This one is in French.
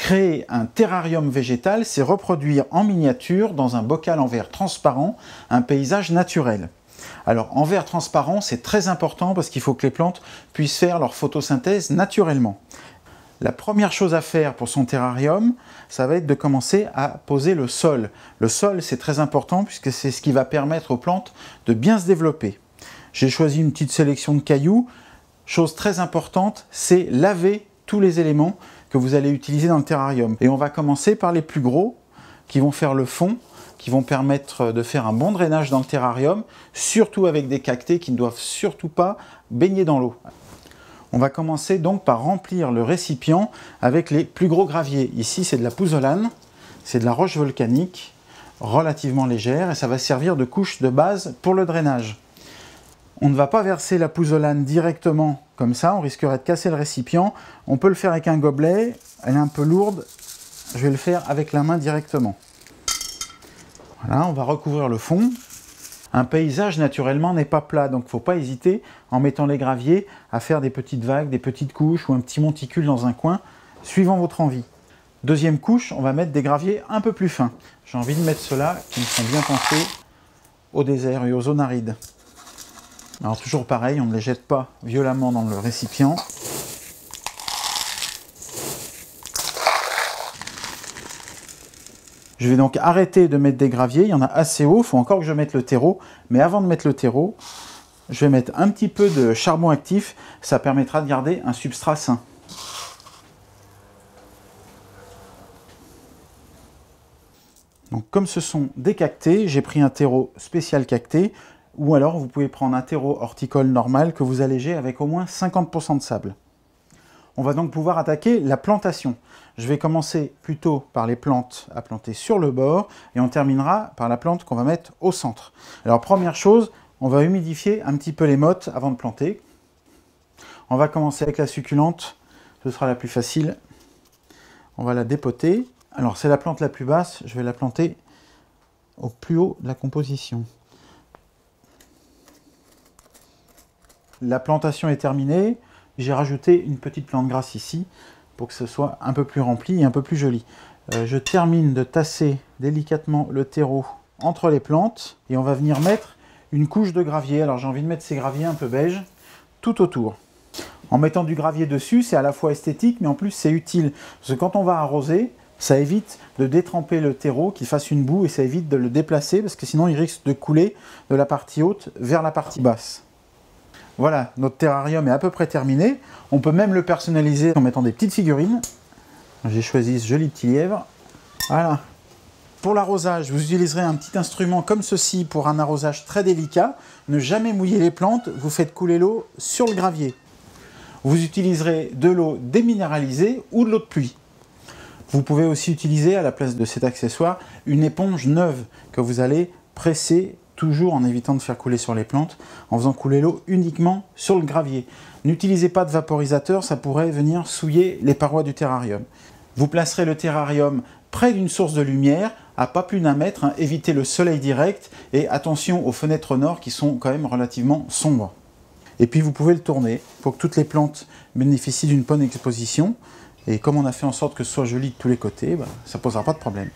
Créer un terrarium végétal, c'est reproduire en miniature, dans un bocal en verre transparent, un paysage naturel. Alors en verre transparent, c'est très important parce qu'il faut que les plantes puissent faire leur photosynthèse naturellement. La première chose à faire pour son terrarium, ça va être de commencer à poser le sol. Le sol, c'est très important puisque c'est ce qui va permettre aux plantes de bien se développer. J'ai choisi une petite sélection de cailloux. Chose très importante, c'est laver tous les éléments que vous allez utiliser dans le terrarium. Et on va commencer par les plus gros, qui vont faire le fond, qui vont permettre de faire un bon drainage dans le terrarium, surtout avec des cactées qui ne doivent surtout pas baigner dans l'eau. On va commencer donc par remplir le récipient avec les plus gros graviers. Ici, c'est de la pouzzolane, c'est de la roche volcanique, relativement légère, et ça va servir de couche de base pour le drainage. On ne va pas verser la pouzzolane directement comme ça, on risquerait de casser le récipient. On peut le faire avec un gobelet, elle est un peu lourde, je vais le faire avec la main directement. Voilà, on va recouvrir le fond. Un paysage naturellement n'est pas plat, donc il ne faut pas hésiter en mettant les graviers à faire des petites vagues, des petites couches ou un petit monticule dans un coin, suivant votre envie. Deuxième couche, on va mettre des graviers un peu plus fins. J'ai envie de mettre ceux-là qui me sont bien pensés au désert et aux zones arides. Alors toujours pareil, on ne les jette pas violemment dans le récipient. Je vais donc arrêter de mettre des graviers, il y en a assez haut, il faut encore que je mette le terreau. Mais avant de mettre le terreau, je vais mettre un petit peu de charbon actif, ça permettra de garder un substrat sain. Donc comme ce sont des cactées, j'ai pris un terreau spécial cacté, ou alors vous pouvez prendre un terreau horticole normal que vous allégez avec au moins 50% de sable. On va donc pouvoir attaquer la plantation. Je vais commencer plutôt par les plantes à planter sur le bord et on terminera par la plante qu'on va mettre au centre. Alors première chose, on va humidifier un petit peu les mottes avant de planter. On va commencer avec la succulente, ce sera la plus facile. On va la dépoter. Alors c'est la plante la plus basse, je vais la planter au plus haut de la composition. La plantation est terminée, j'ai rajouté une petite plante grasse ici pour que ce soit un peu plus rempli et un peu plus joli. Je termine de tasser délicatement le terreau entre les plantes et on va venir mettre une couche de gravier. Alors j'ai envie de mettre ces graviers un peu beige tout autour. En mettant du gravier dessus, c'est à la fois esthétique mais en plus c'est utile. Parce que quand on va arroser, ça évite de détremper le terreau, qu'il fasse une boue et ça évite de le déplacer parce que sinon il risque de couler de la partie haute vers la partie basse. Voilà, notre terrarium est à peu près terminé. On peut même le personnaliser en mettant des petites figurines. J'ai choisi ce joli petit lièvre. Voilà. Pour l'arrosage, vous utiliserez un petit instrument comme ceci pour un arrosage très délicat. Ne jamais mouiller les plantes, vous faites couler l'eau sur le gravier. Vous utiliserez de l'eau déminéralisée ou de l'eau de pluie. Vous pouvez aussi utiliser à la place de cet accessoire une éponge neuve que vous allez presser toujours en évitant de faire couler sur les plantes, en faisant couler l'eau uniquement sur le gravier. N'utilisez pas de vaporisateur, ça pourrait venir souiller les parois du terrarium. Vous placerez le terrarium près d'une source de lumière, à pas plus d'1 mètre, évitez le soleil direct et attention aux fenêtres nord qui sont quand même relativement sombres. Et puis vous pouvez le tourner pour que toutes les plantes bénéficient d'une bonne exposition. Et comme on a fait en sorte que ce soit joli de tous les côtés, ça ne posera pas de problème.